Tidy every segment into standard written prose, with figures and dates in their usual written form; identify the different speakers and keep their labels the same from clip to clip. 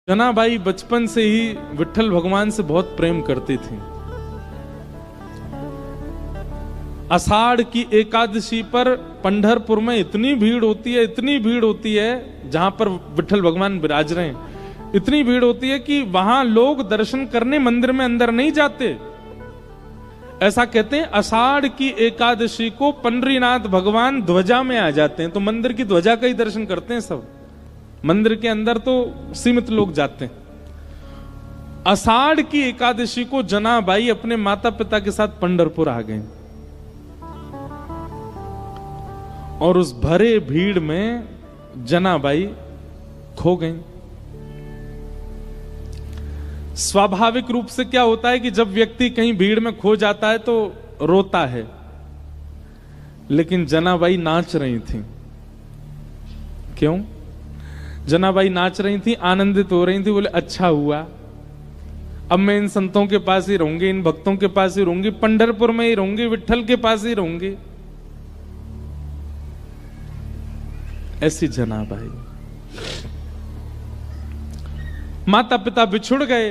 Speaker 1: जनाबाई बचपन से ही विट्ठल भगवान से बहुत प्रेम करती थी। आषाढ़ की एकादशी पर पंढरपुर में इतनी भीड़ होती है, इतनी भीड़ होती है, जहां पर विट्ठल भगवान विराज रहे हैं, इतनी भीड़ होती है कि वहां लोग दर्शन करने मंदिर में अंदर नहीं जाते। ऐसा कहते हैं आषाढ़ की एकादशी को पंडरीनाथ भगवान ध्वजा में आ जाते हैं, तो मंदिर की ध्वजा का ही दर्शन करते हैं सब। मंदिर के अंदर तो सीमित लोग जाते हैं। आषाढ़ की एकादशी को जनाबाई अपने माता पिता के साथ पंढरपुर आ गए और उस भरे भीड़ में जनाबाई खो गई। स्वाभाविक रूप से क्या होता है कि जब व्यक्ति कहीं भीड़ में खो जाता है तो रोता है, लेकिन जनाबाई नाच रही थी। क्यों? जनाबाई नाच रही थी, आनंदित हो रही थी। बोले अच्छा हुआ, अब मैं इन संतों के पास ही रहूंगी, इन भक्तों के पास ही रहूंगी, पंढरपुर में ही रहूंगी, विट्ठल के पास ही रहूंगी। ऐसी जनाबाई। माता पिता बिछुड़ गए,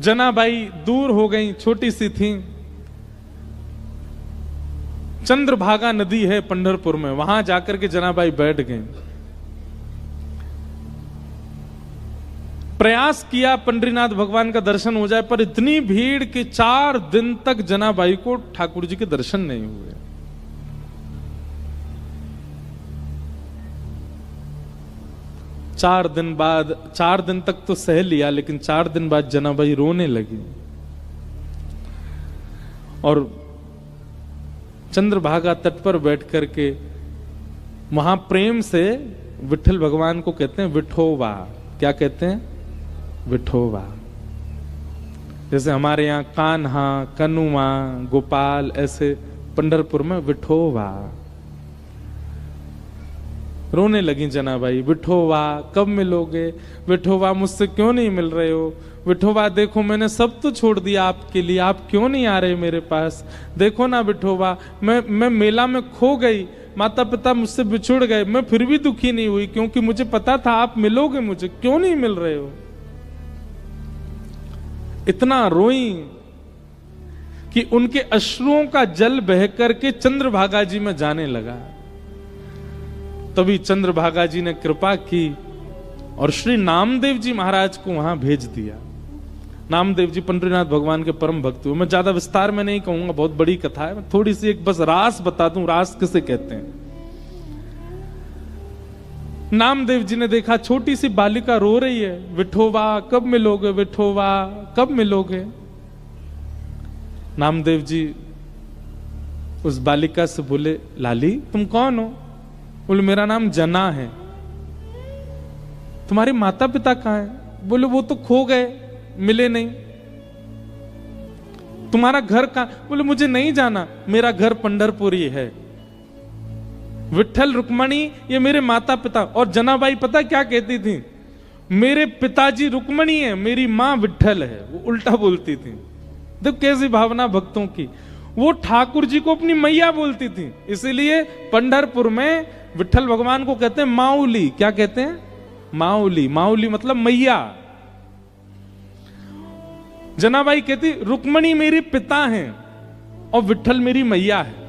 Speaker 1: जनाबाई दूर हो गई, छोटी सी थी। चंद्रभागा नदी है पंढरपुर में, वहां जाकर के जनाबाई बैठ गई। प्रयास किया पंडरीनाथ भगवान का दर्शन हो जाए, पर इतनी भीड़ कि 4 दिन तक जनाबाई को ठाकुर जी के दर्शन नहीं हुए। चार दिन तक तो सह लिया, लेकिन 4 दिन बाद जनाबाई रोने लगी और चंद्रभागा तट पर बैठ करके वहां प्रेम से विट्ठल भगवान को कहते हैं विठोवा। क्या कहते हैं? विठोवा। जैसे हमारे यहाँ कान्हा, कनुआ, गोपाल, ऐसे पंढरपुर में विठोवा। रोने लगी जनाबाई, विठोवा कब मिलोगे? विठोवा मुझसे क्यों नहीं मिल रहे हो? विठोवा देखो मैंने सब तो छोड़ दिया आपके लिए, आप क्यों नहीं आ रहे मेरे पास? देखो ना विठोवा, मैं मेला में खो गई, माता पिता मुझसे बिछुड़ गए, मैं फिर भी दुखी नहीं हुई, क्योंकि मुझे पता था आप मिलोगे मुझे, क्यों नहीं मिल रहे हो? इतना रोई कि उनके अश्रुओं का जल बह करके चंद्रभागा जी में जाने लगा। तभी चंद्रभागा जी ने कृपा की और श्री नामदेव जी महाराज को वहां भेज दिया। नामदेव जी पंडरीनाथ भगवान के परम भक्त हुए। मैं ज्यादा विस्तार में नहीं कहूंगा, बहुत बड़ी कथा है, मैं थोड़ी सी एक बस रास बता दूं। रास किसे कहते हैं? नामदेव जी ने देखा छोटी सी बालिका रो रही है, विठोवा कब मिलोगे? विठोवा कब मिलोगे? नामदेव जी उस बालिका से बोले, लाली तुम कौन हो? बोले मेरा नाम जना है। तुम्हारे माता पिता कहाँ हैं? बोले वो तो खो गए, मिले नहीं। तुम्हारा घर कहाँ? बोले मुझे नहीं जाना, मेरा घर पंढरपुर ही है। विट्ठल रुक्मणी ये मेरे माता पिता। और जनाबाई पता क्या कहती थी? मेरे पिताजी रुक्मणी है, मेरी मां विट्ठल है। वो उल्टा बोलती थी। देखो कैसी भावना भक्तों की। वो ठाकुर जी को अपनी मैया बोलती थी। इसीलिए पंढरपुर में विट्ठल भगवान को कहते हैं माउली। क्या कहते हैं? माउली। माउली मतलब मैया। जनाबाई कहती रुक्मणी मेरी पिता हैं और विट्ठल मेरी मैया है।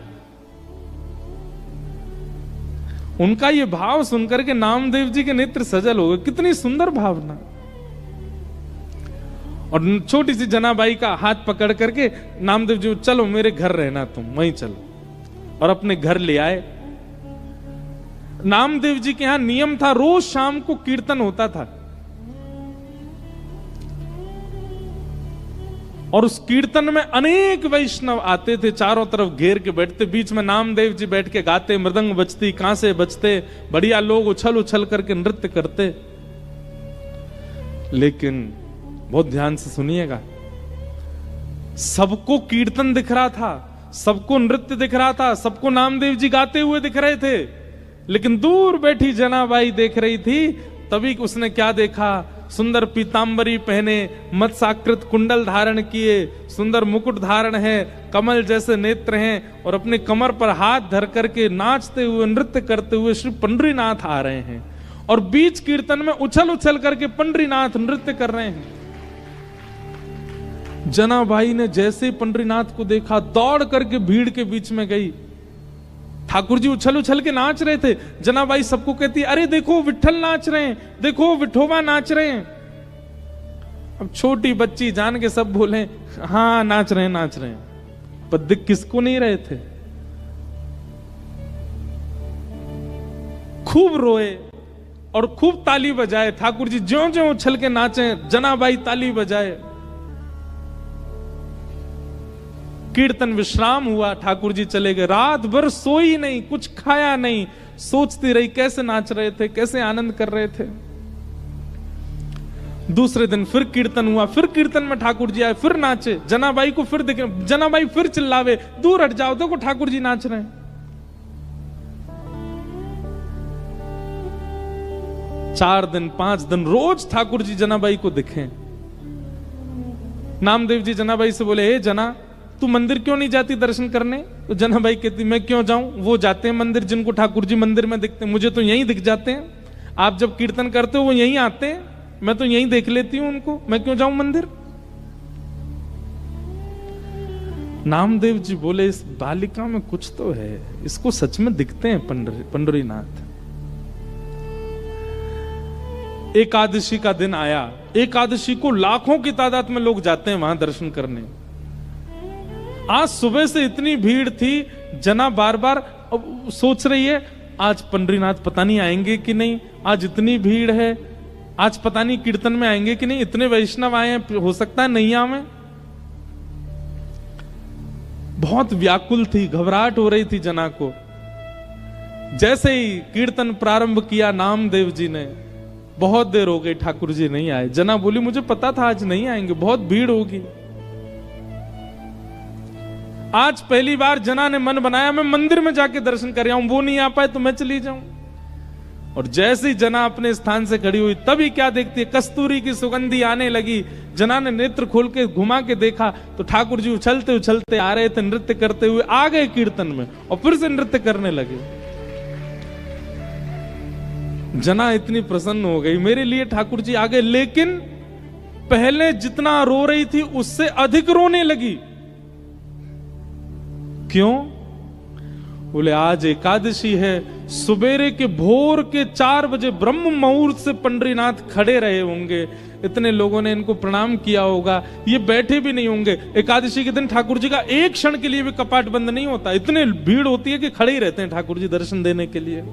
Speaker 1: उनका ये भाव सुनकर के नामदेव जी के नेत्र सजल हो गए। कितनी सुंदर भावना। और छोटी सी जनाबाई का हाथ पकड़ करके नामदेव जी, चलो मेरे घर रहना, तुम वहीं चलो। और अपने घर ले आए। नामदेव जी के यहां नियम था, रोज शाम को कीर्तन होता था और उस कीर्तन में अनेक वैष्णव आते थे, चारों तरफ घेर के बैठते। बीच में नामदेव जी बैठ के गाते, मृदंग बजती, कांसे बजते, बढ़िया लोग उछल उछल करके नृत्य करते। लेकिन बहुत ध्यान से सुनिएगा, सबको कीर्तन दिख रहा था, सबको नृत्य दिख रहा था, सबको नामदेव जी गाते हुए दिख रहे थे, लेकिन दूर बैठी जनाबाई देख रही थी। तभी उसने क्या देखा? सुंदर पीतांबरी पहने, मत्स्याकृत कुंडल धारण किए, सुंदर मुकुट धारण है, कमल जैसे नेत्र हैं और अपने कमर पर हाथ धर करके नाचते हुए, नृत्य करते हुए श्री पंडरीनाथ आ रहे हैं। और बीच कीर्तन में उछल उछल करके पंडरीनाथ नृत्य कर रहे हैं। जनाबाई ने जैसे पंडरीनाथ को देखा, दौड़ करके भीड़ के बीच में गई। ठाकुर जी उछल उछल के नाच रहे थे। जनाबाई सबको कहती, अरे देखो विठल नाच रहे हैं, देखो विठोबा नाच रहे हैं। अब छोटी बच्ची जान के सब बोले, हाँ नाच रहे हैं, नाच रहे हैं, पर दिख किसको नहीं रहे थे। खूब रोए और खूब ताली बजाए। ठाकुर जी ज्यों ज्यों उछल के नाचे, जनाबाई ताली बजाए। कीर्तन विश्राम हुआ, ठाकुर जी चले गए। रात भर सोई नहीं, कुछ खाया नहीं, सोचती रही कैसे नाच रहे थे, कैसे आनंद कर रहे थे। दूसरे दिन फिर कीर्तन हुआ, फिर कीर्तन में ठाकुर जी आए, फिर नाचे। जनाबाई को फिर दिखे, जनाबाई फिर चिल्लावे, दूर हट जाओ, देखो ठाकुर जी नाच रहे हैं। 4 दिन 5 दिन रोज ठाकुर जी जनाबाई को दिखे। नामदेव जी जनाबाई से बोले, हे जना, तू मंदिर क्यों नहीं जाती दर्शन करने? तो जनाबाई कहती, मैं क्यों जाऊं, वो जाते हैं मंदिर, जिनको ठाकुर जी मंदिर में दिखते हैं, मुझे तो यहीं दिख जाते हैं। आप जब कीर्तन करते हो वो यहीं आते हैं, मैं तो यहीं देख लेती हूं उनको, मैं क्यों जाऊं मंदिर? नामदेव जी बोले, इस बालिका में कुछ तो है, इसको सच में दिखते हैं पंडरीनाथ। एकादशी का दिन आया। एकादशी को लाखों की तादाद में लोग जाते हैं वहां दर्शन करने। आज सुबह से इतनी भीड़ थी, जना बार बार सोच रही है, आज पंडरीनाथ पता नहीं आएंगे कि नहीं, आज इतनी भीड़ है, आज पता नहीं कीर्तन में आएंगे कि नहीं, इतने वैष्णव आए हैं, हो सकता है नहीं आवे। बहुत व्याकुल थी, घबराहट हो रही थी जना को। जैसे ही कीर्तन प्रारंभ किया नामदेव जी ने, बहुत देर हो गई ठाकुर जी नहीं आए। जना बोली, मुझे पता था आज नहीं आएंगे, बहुत भीड़ होगी। आज पहली बार जना ने मन बनाया, मैं मंदिर में जाके दर्शन कर आऊं, वो नहीं आ पाए तो मैं चली जाऊं। और जैसे ही जना अपने स्थान से खड़ी हुई, तभी क्या देखती है, कस्तूरी की सुगंधी आने लगी। जना ने नेत्र खोल के घुमा के देखा तो ठाकुर जी उछलते उछलते आ रहे थे, नृत्य करते हुए आ गए कीर्तन में और फिर से नृत्य करने लगे। जना इतनी प्रसन्न हो गई, मेरे लिए ठाकुर जी आ गए। लेकिन पहले जितना रो रही थी उससे अधिक रोने लगी। क्यों? बोले, आज एकादशी है, सुबेरे के भोर के 4 बजे ब्रह्म मुहूर्त से पंडरीनाथ खड़े रहे होंगे, इतने लोगों ने इनको प्रणाम किया होगा, ये बैठे भी नहीं होंगे। एकादशी के दिन ठाकुर जी का एक क्षण के लिए भी कपाट बंद नहीं होता, इतने भीड़ होती है कि खड़े ही रहते हैं ठाकुर जी दर्शन देने के लिए।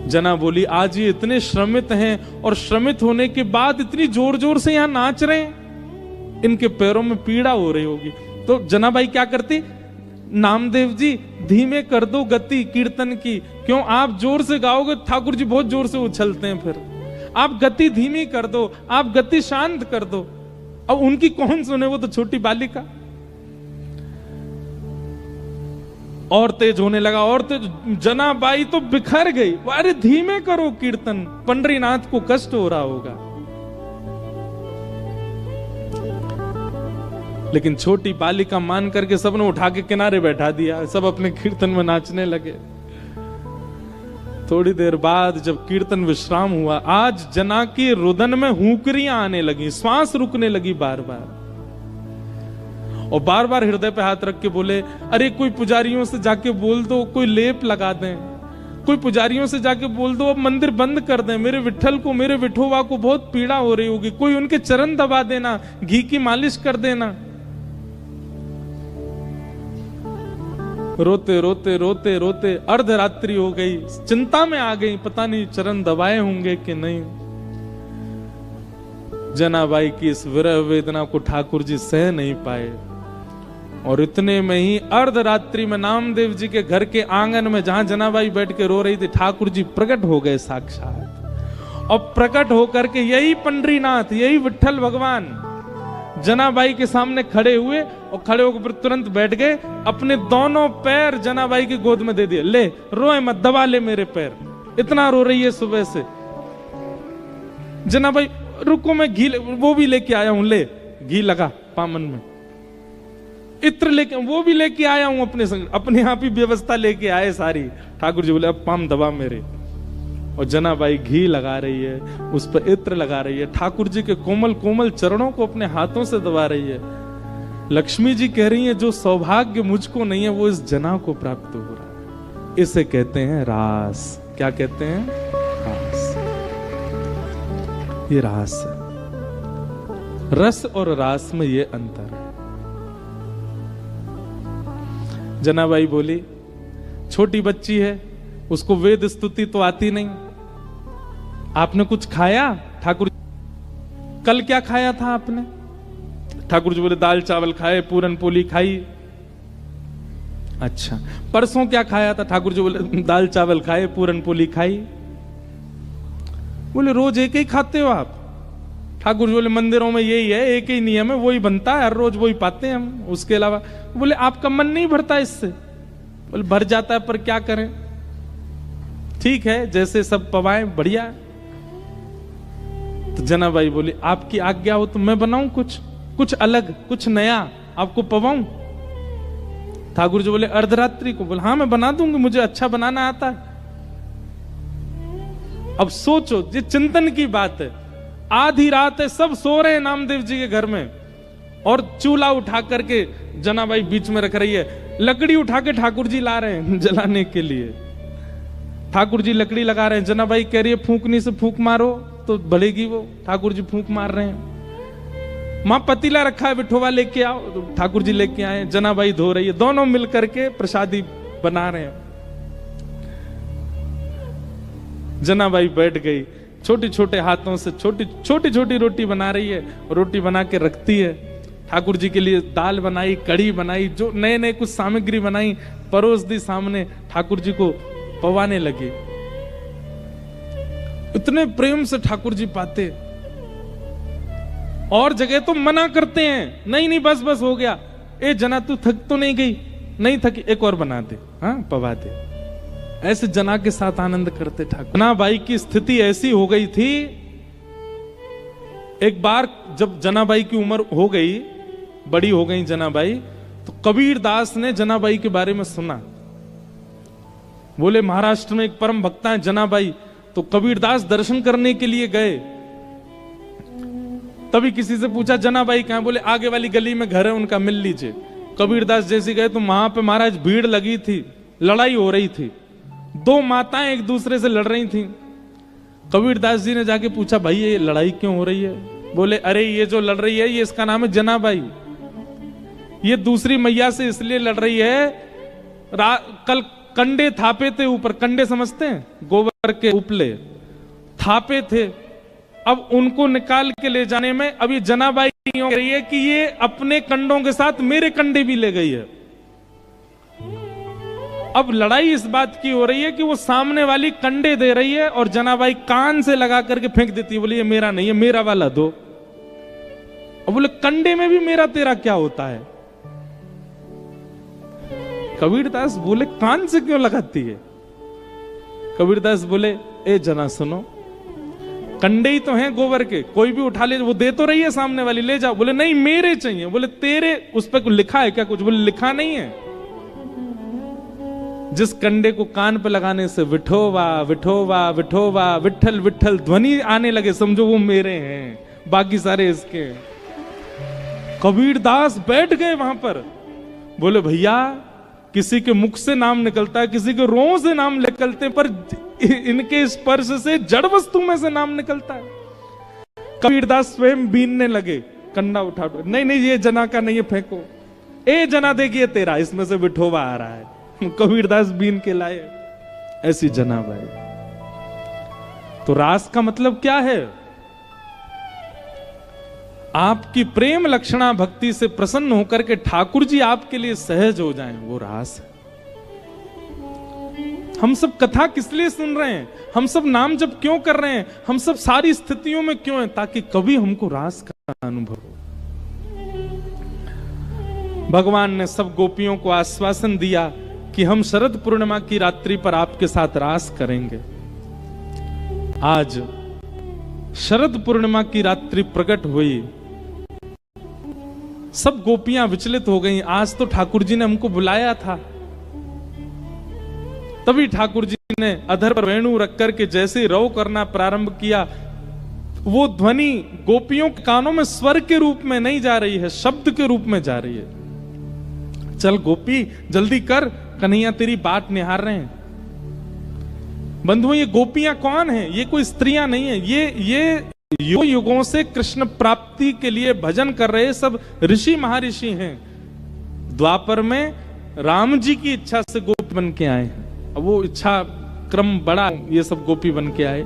Speaker 1: जना बोली, आज ये इतने श्रमित हैं और श्रमित होने के बाद इतनी जोर जोर से यहां नाच रहे हैं, इनके पैरों में पीड़ा हो रही होगी। तो जनाबाई क्या करती, नामदेव जी धीमे कर दो गति कीर्तन की, क्यों आप जोर से गाओगे ठाकुर जी बहुत जोर से उछलते हैं, फिर आप गति धीमी कर दो, आप गति शांत कर दो। अब उनकी कौन सुने, वो तो छोटी बालिका। और तेज होने लगा, और तेज। जनाबाई तो बिखर गई, अरे धीमे करो कीर्तन, पंडरीनाथ को कष्ट हो रहा होगा। लेकिन छोटी बालिका मान करके सबने उठा के किनारे बैठा दिया, सब अपने कीर्तन में नाचने लगे। थोड़ी देर बाद जब कीर्तन विश्राम हुआ, आज जना की रुदन में हुंकरियां आने लगी, श्वास रुकने लगी बार बार, और बार बार हृदय पे हाथ रख के बोले, अरे कोई पुजारियों से जाके बोल दो कोई लेप लगा दें, कोई पुजारियों से जाके बोल दो अब मंदिर बंद कर दें, मेरे विठल को, मेरे विठोबा को बहुत पीड़ा हो रही होगी, कोई उनके चरण दबा देना, घी की मालिश कर देना। रोते रोते रोते रोते अर्धरात्रि हो गई, चिंता में आ गई, पता नहीं चरण दबाए होंगे कि नहीं। जनाबाई की इस विरह वेदना को ठाकुर जी सह नहीं पाए, और इतने में ही अर्धरात्रि में नामदेव जी के घर के आंगन में जहां जनाबाई बैठ के रो रही थी, ठाकुर जी प्रकट हो गए साक्षात। और प्रकट होकर के यही पंडरीनाथ, यही विठल भगवान जनाबाई के सामने खड़े हुए, और खड़े होकर तुरंत बैठ गए, अपने दोनों पैर जनाबाई की गोद में दे दिए, ले रोए मत, दबा ले मेरे पैर, इतना रो रही है सुबह से। जनाबाई, रुको मैं घी वो भी लेके आया हूं, ले घी लगा पामन में, इत्र लेके वो भी लेके आया हूं अपने संग, अपने आप ही व्यवस्था लेके आए सारी। ठाकुर जी बोले, अब पाम दबा मेरे। और जनाबाई घी लगा रही है, उस पर इत्र लगा रही है, ठाकुर जी के कोमल कोमल चरणों को अपने हाथों से दबा रही है। लक्ष्मी जी कह रही है जो सौभाग्य मुझको नहीं है वो इस जना को प्राप्त हो रहा है। इसे कहते हैं रास। क्या कहते हैं? रास। ये रास है। रस और रास में ये अंतर है। जनाबाई बोली छोटी बच्ची है, उसको वेद स्तुति तो आती नहीं। आपने कुछ खाया? ठाकुर कल क्या खाया था आपने? ठाकुर जी बोले दाल चावल खाए, पूरन पोली खाई। अच्छा, परसों क्या खाया था? ठाकुर जी बोले दाल चावल खाए, पूरन पोली खाई। बोले रोज एक ही खाते हो आप? ठाकुर जी बोले मंदिरों में यही है, एक ही नियम है, वही बनता है, हर रोज वही पाते हैं हम, उसके अलावा। बोले आपका मन नहीं भरता इससे? बोले भर जाता है, पर क्या करें, ठीक है जैसे सब पवाएं, बढ़िया। तो जनाबाई बोली आपकी आज्ञा हो तो मैं बनाऊं कुछ अलग, कुछ नया आपको पवाऊं। ठाकुर जी बोले अर्धरात्रि को? बोले हाँ मैं बना दूंगी, मुझे अच्छा बनाना आता है। अब सोचो, ये चिंतन की बात है। आधी रात है, सब सो रहे हैं नामदेव जी के घर में, और चूल्हा उठा करके जनाबाई बीच में रख रही है, लकड़ी उठा के ठाकुर जी ला रहे हैं जलाने के लिए। ठाकुर जी लकड़ी लगा रहे हैं, जनाबाई कह रही है फूंकनी से फूंक मारो तो बढ़ेगी वो। ठाकुर जी फूंक मार रहे हैं। मां पतीला रखा है, बिठोवा लेके आओ, तो ठाकुर जी लेके आए। जनाबाई धो रही है, दोनों मिलकर के प्रसादी बना रहे हैं। जनाबाई बैठ गई, छोटे छोटे हाथों से छोटी छोटी रोटी बना रही है, रोटी बना के रखती है। ठाकुर जी के लिए दाल बनाई, कढ़ी बनाई, जो नए नए कुछ सामग्री बनाई, परोस दी सामने। ठाकुर जी को पवाने लगे। इतने प्रेम से ठाकुर जी पाते। और जगह तो मना करते हैं, नहीं नहीं बस बस हो गया, ए जना तू थक तो नहीं गई? नहीं थकी, एक और बना दे, हाँ पवा दे। ऐसे जना के साथ आनंद करते ठाकुर। जनाबाई की स्थिति ऐसी हो गई थी, एक बार जब जनाबाई की उम्र हो गई, बड़ी हो गई जनाबाई, तो कबीर दास ने जनाबाई के बारे में सुना। बोले महाराष्ट्र में एक परम भक्ता है जनाबाई, तो कबीर दास दर्शन करने के लिए गए। तभी किसी से पूछा जनाबाई कहां? बोले आगे वाली गली में घर है उनका, मिल लीजिए। कबीर दास जैसे गए तो वहां पे महाराज भीड़ लगी थी, लड़ाई हो रही थी, दो माताएं एक दूसरे से लड़ रही थी। कबीर दास जी ने जाके पूछा भाई ये लड़ाई क्यों हो रही है? बोले अरे ये जो लड़ रही है ये इसका नाम है जनाबाई, ये दूसरी मैया से इसलिए लड़ रही है, कल कंडे थापे थे ऊपर, कंडे समझते हैं, गोबर के उपले थापे थे, अब उनको निकाल के ले जाने में अभी जनाबाई कह रही है कि ये अपने कंडों के साथ मेरे कंडे भी ले गई है। अब लड़ाई इस बात की हो रही है कि वो सामने वाली कंडे दे रही है और जनाबाई कान से लगा करके फेंक देती है, बोली ये मेरा नहीं है, मेरा वाला दो। अब बोले कंडे में भी मेरा तेरा क्या होता है? कबीरदास बोले कान से क्यों लगाती है? कबीरदास बोले ए जना सुनो, कंडे ही तो हैं गोबर के, कोई भी उठा ले, वो दे तो रही है सामने वाली, ले जाओ। बोले नहीं मेरे चाहिए। बोले तेरे उस पर कुछ लिखा है क्या? कुछ। बोले लिखा नहीं है। जिस कंडे को कान पे लगाने से विठोवा विठोवा विठोवा विठल विठल ध्वनि आने लगे, समझो वो मेरे हैं, बाकी सारे इसके। कबीरदास बैठ गए वहां पर। बोले भैया किसी के मुख से नाम निकलता है, किसी के रों से नाम निकलते, पर इनके स्पर्श से जड़ वस्तु में से नाम निकलता है। कबीरदास स्वयं बीनने लगे, कंडा उठा, नहीं नहीं ये जना का नहीं है, फेंको। ए जना देखिए तेरा, इसमें से विठोवा आ रहा है। कबीरदास बीन के लाए। ऐसी जनाबाई। तो रास का मतलब क्या है? आपकी प्रेम लक्षणा भक्ति से प्रसन्न होकर के ठाकुर जी आपके लिए सहज हो जाएं, वो रास है। हम सब कथा किस लिए सुन रहे हैं? हम सब नाम जप क्यों कर रहे हैं? हम सब सारी स्थितियों में क्यों हैं? ताकि कभी हमको रास का अनुभव हो। भगवान ने सब गोपियों को आश्वासन दिया कि हम शरद पूर्णिमा की रात्रि पर आपके साथ रास करेंगे। आज शरद पूर्णिमा की रात्रि प्रकट हुई, सब गोपियां विचलित हो गईं। आज तो ठाकुर जी ने हमको बुलाया था, तभी ठाकुर जी ने अधर पर वेणु रख करके जैसे रव करना प्रारंभ किया, वो ध्वनि गोपियों के कानों में स्वर के रूप में नहीं जा रही है, शब्द के रूप में जा रही है। चल गोपी जल्दी कर, कन्हैया तेरी बाट निहार रहे हैं। बंधुओं, ये गोपियां कौन हैं? ये कोई स्त्रियां नहीं है, ये युगों से कृष्ण प्राप्ति के लिए भजन कर रहे सब ऋषि महर्षि हैं। द्वापर में राम जी की इच्छा से गोपी बन के आए हैं, अब वो इच्छा क्रम बड़ा, ये सब गोपी बन के आए।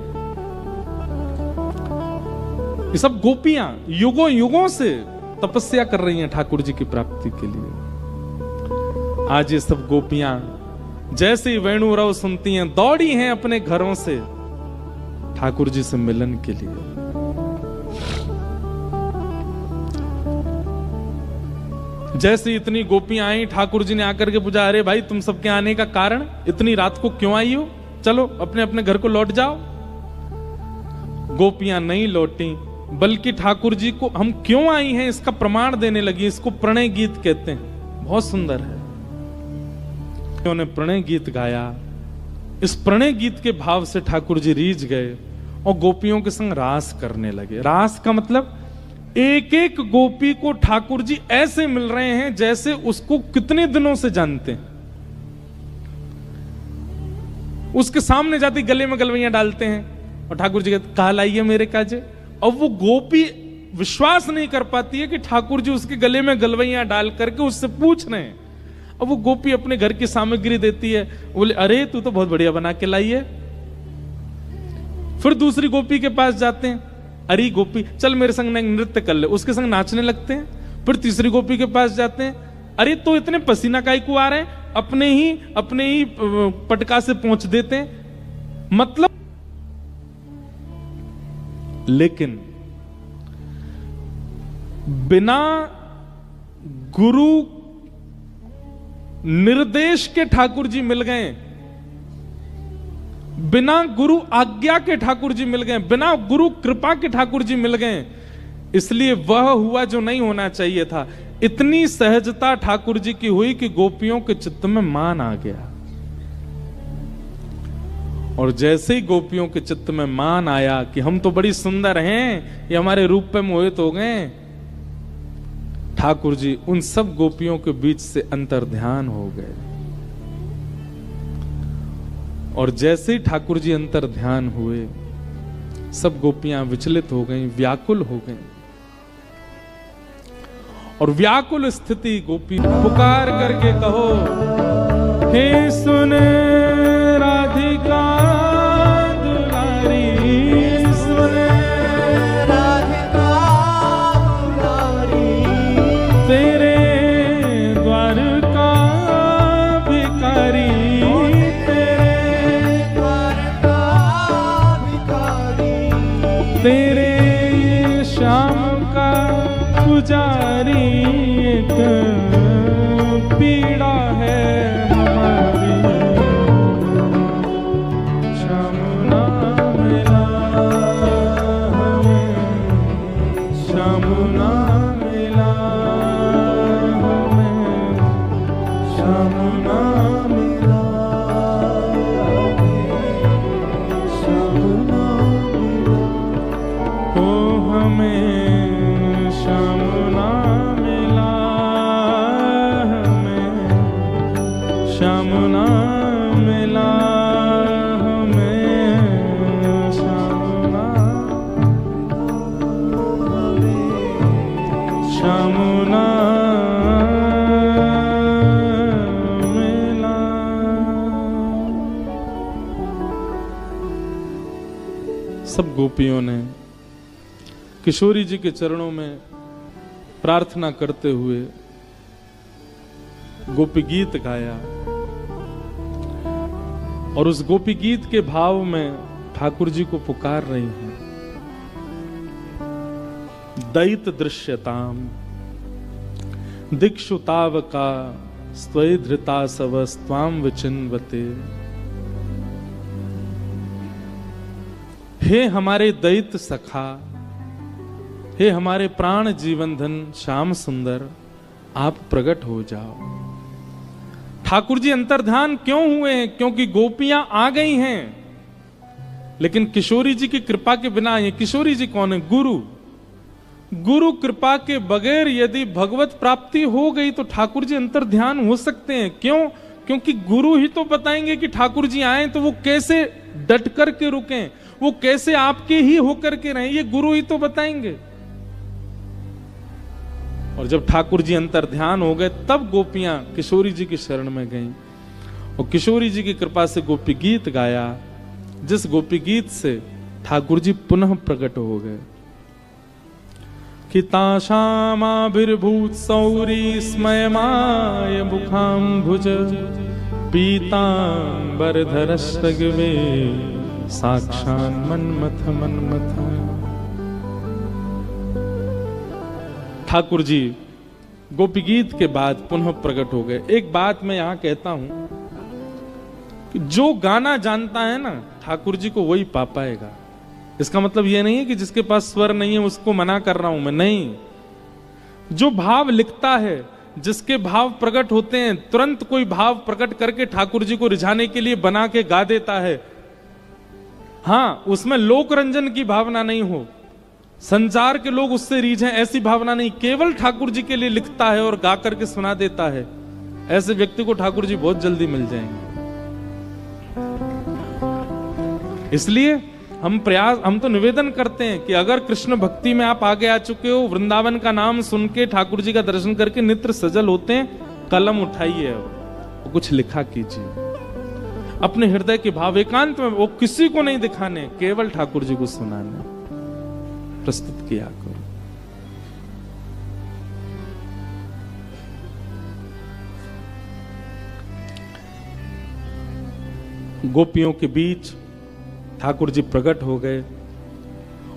Speaker 1: ये सब गोपियां युगों युगों से तपस्या कर रही हैं ठाकुर जी की प्राप्ति के लिए। आज ये सब गोपियां जैसे ही वेणु रव सुनती हैं, दौड़ी हैं अपने घरों से ठाकुर जी से मिलन के लिए। जैसे इतनी गोपियां आई, ठाकुर जी ने आकर के पूछा, अरे भाई तुम सबके आने का कारण, इतनी रात को क्यों आई हो? चलो अपने अपने घर को लौट जाओ। गोपियां नहीं लौटी, बल्कि ठाकुर जी को हम क्यों आई हैं इसका प्रमाण देने लगी। इसको प्रणय गीत कहते हैं, बहुत सुंदर है। उन्होंने प्रणय गीत गाया। इस प्रणय गीत के भाव से ठाकुर जी रीझ गए और गोपियों के संग रास करने लगे। रास का मतलब एक एक गोपी को ठाकुर जी ऐसे मिल रहे हैं जैसे उसको कितने दिनों से जानते हैं। उसके सामने जाती गले में गलवैयां डालते हैं और ठाकुर जी कहते, कहा लाइए मेरे काजे। और वो गोपी विश्वास नहीं कर पाती है कि ठाकुर जी उसके गले में गलवैयां डाल करके उससे पूछ रहे हैं। अब वो गोपी अपने घर की सामग्री देती है, बोले अरे तू तो बहुत बढ़िया बना के लाई है। फिर दूसरी गोपी के पास जाते हैं, अरे गोपी चल मेरे संग नृत्य कर ले, उसके संग नाचने लगते हैं। फिर तीसरी गोपी के पास जाते हैं, अरे तो इतने पसीना काहे को आ रहे हैं, अपने ही पटका से पहुंच देते हैं। मतलब लेकिन बिना गुरु निर्देश के ठाकुर जी मिल गए, बिना गुरु आज्ञा के ठाकुर जी मिल गए, बिना गुरु कृपा के ठाकुर जी मिल गए। इसलिए वह हुआ जो नहीं होना चाहिए था। इतनी सहजता ठाकुर जी की हुई कि गोपियों के चित्त में मान आ गया। और जैसे ही गोपियों के चित्त में मान आया कि हम तो बड़ी सुंदर हैं, ये हमारे रूप पे मोहित हो गए, ठाकुर जी उन सब गोपियों के बीच से अंतर्ध्यान हो गए। और जैसे ही ठाकुर जी अंतर्ध्यान हुए, सब गोपियां विचलित हो गईं, व्याकुल हो गईं। और व्याकुल स्थिति गोपी पुकार करके कहो, हे सुन राधिका दुलारी, सुन राधिका दुलारी, तेरे द्वार का भिखारी, तेरे द्वार का भिखारी, तेरे श्याम का पुजारी, एक पीड़ा है हमारी, श्याम ना मिला हमें, श्याम ना मिला हमें, श्याम ना मिला हमें, श्याम ना मिला हो हमें, श्याम ना मिला हमें, श्याम ना मिला हमें, श्याम ना श्याम ना मिला। सब गोपियों ने किशोरी जी के चरणों में प्रार्थना करते हुए गोपी गीत गाया। और उस गोपी गीत के भाव में ठाकुर जी को पुकार रही हैं, दैत दृश्यताम दिक्षु तावका स्वै धृता सव स्वाम विचिन्वते। हे हमारे दैत सखा, हे हमारे प्राण जीवन धन श्याम सुंदर, आप प्रकट हो जाओ। ठाकुर जी अंतर्ध्यान क्यों हुए हैं? क्योंकि गोपियां आ गई हैं। लेकिन किशोरी जी की कृपा के बिना, ये किशोरी जी कौन है? गुरु। गुरु कृपा के बगैर यदि भगवत प्राप्ति हो गई तो ठाकुर जी अंतर्ध्यान हो सकते हैं। क्यों? क्योंकि गुरु ही तो बताएंगे कि ठाकुर जी आए तो वो कैसे डट कर के रुकें, वो कैसे आपके ही होकर के रहें, ये गुरु ही तो बताएंगे। और जब ठाकुर जी अंतर्ध्यान हो गए तब गोपियां किशोरी जी की शरण में गईं और किशोरी जी की कृपा से गोपी गीत गाया, जिस गोपी गीत से ठाकुर जी पुनः प्रकट हो गए। कि ताशामाभिर्भूत सौरी स्मयमाय मुखाम्भुज पीतांबरधरश्रगवे साक्षान मन्मथ मन्मथ। ठाकुर जी गोपी गीत के बाद पुनः प्रकट हो गए। एक बात मैं यहां कहता हूं कि जो गाना जानता है ना ठाकुर जी को वही पा पाएगा। इसका मतलब यह नहीं है कि जिसके पास स्वर नहीं है उसको मना कर रहा हूं मैं, नहीं। जो भाव लिखता है, जिसके भाव प्रकट होते हैं, तुरंत कोई भाव प्रकट करके ठाकुर जी को रिझाने के लिए बना के गा देता है। हां, उसमें लोक रंजन की भावना नहीं हो, संसार के लोग उससे रीझें, ऐसी भावना नहीं, केवल ठाकुर जी के लिए लिखता है और गा करके सुना देता है। ऐसे व्यक्ति को ठाकुर जी बहुत जल्दी मिल जाएंगे। इसलिए हम तो निवेदन करते हैं कि अगर कृष्ण भक्ति में आप आगे आ चुके हो, वृंदावन का नाम सुन के ठाकुर जी का दर्शन करके नेत्र सजल होते हैं, कलम उठाइए और कुछ लिखा कीजिए। अपने हृदय के भाव एकांत में, वो किसी को नहीं दिखाने, केवल ठाकुर जी को सुनाने, प्रस्तुत किया करो। गोपियों के बीच ठाकुर जी प्रकट हो गए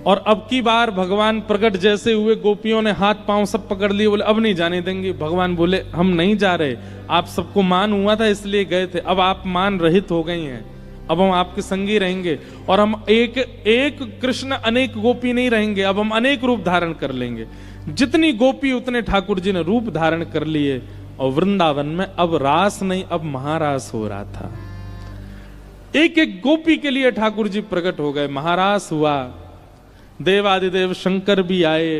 Speaker 1: और अब की बार भगवान प्रकट जैसे हुए, गोपियों ने हाथ पांव सब पकड़ लिए, बोले अब नहीं जाने देंगे। भगवान बोले हम नहीं जा रहे, आप सबको मान हुआ था इसलिए गए थे, अब आप मान रहित हो गई हैं, अब हम आपके संगी रहेंगे और हम एक कृष्ण अनेक गोपी नहीं रहेंगे, अब हम अनेक रूप धारण कर लेंगे। जितनी गोपी उतने ठाकुर जी ने रूप धारण कर लिए और वृंदावन में अब रास नहीं, अब महारास हो रहा था। एक एक गोपी के लिए ठाकुर जी प्रकट हो गए, महारास हुआ। देवादिदेव शंकर भी आए,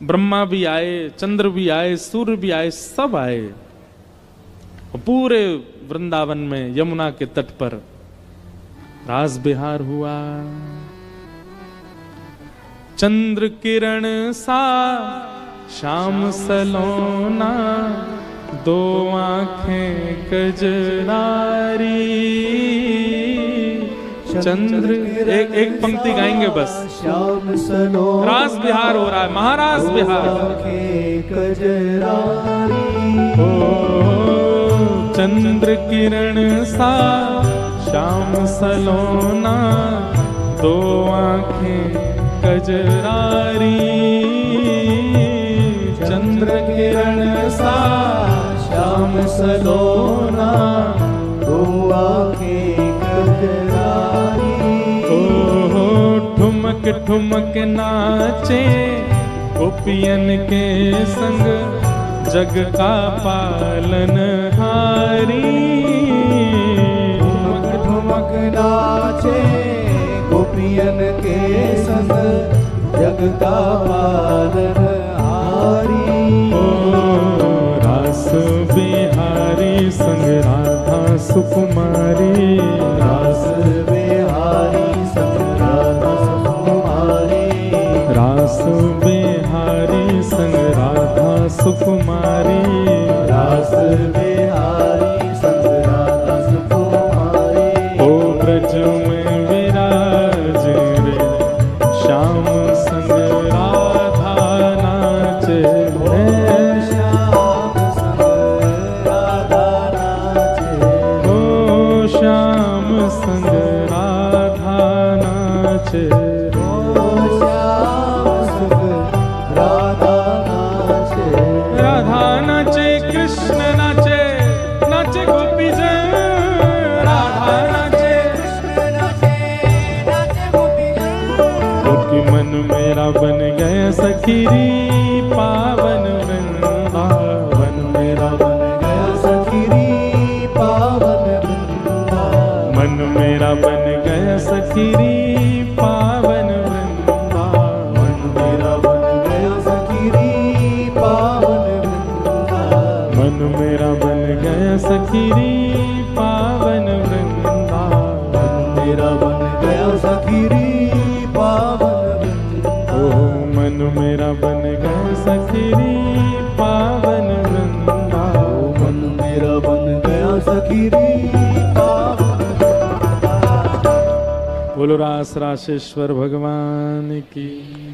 Speaker 1: ब्रह्मा भी आए, चंद्र भी आए, सूर्य भी आए, सब आए। पूरे वृंदावन में यमुना के तट पर रास बिहार हुआ। चंद्र किरण सा श्याम सलोना, दो आंखें कजरारी। चंद्र एक पंक्ति गाएंगे बस।
Speaker 2: श्याम सलोना,
Speaker 1: रास बिहार हो रहा है, महारास बिहार। ओ चंद्र किरण सा श्याम सलोना, दो आंखें कजरारी। चंद्र किरण सा
Speaker 2: श्याम सलोना, दो आंखें कजरारी।
Speaker 1: ओ ठुमक ठुमक नाचे गोपियन के संग, जग का पालन हारी।
Speaker 2: ठुमक ठुमक नाचे गोपियन के संग, जग का पालन हारी।
Speaker 1: ओ रास बिहारी संग राधा सुकुमारी।
Speaker 2: रास बिहारी संग राधा सुकुमारी।
Speaker 1: रास बिहारी संग राधा सुकुमारी।
Speaker 2: रास बिहारी संग राधा सुकुमारी।
Speaker 1: ओ ब्रज में विराज रे, श्याम संग राधा नाचे रे।
Speaker 2: श्याम संग राधा नाचे।
Speaker 1: ओ श्याम संग राधा नाचे।
Speaker 2: श्याम संग राधा नाचे।
Speaker 1: राधा नाचे, कृष्ण नाचे, नाचे गोपी जन। राधा नाचे,
Speaker 2: कृष्ण नाचे, नाचे गोपी जन।
Speaker 1: क्योंकि मन मेरा बन गया सखीरी, पावन वृंदावन मेरा
Speaker 2: बन गया सखीरी,
Speaker 1: सखीरी पावन वृंदावन।
Speaker 2: मेरा बन गया सखीरी पावन
Speaker 1: ओ मन मेरा बन गया सखीरी पावन वृंदावन।
Speaker 2: मन मेरा बन गया सखीरी पावन।
Speaker 1: बोलो रास राशेश्वर भगवान की।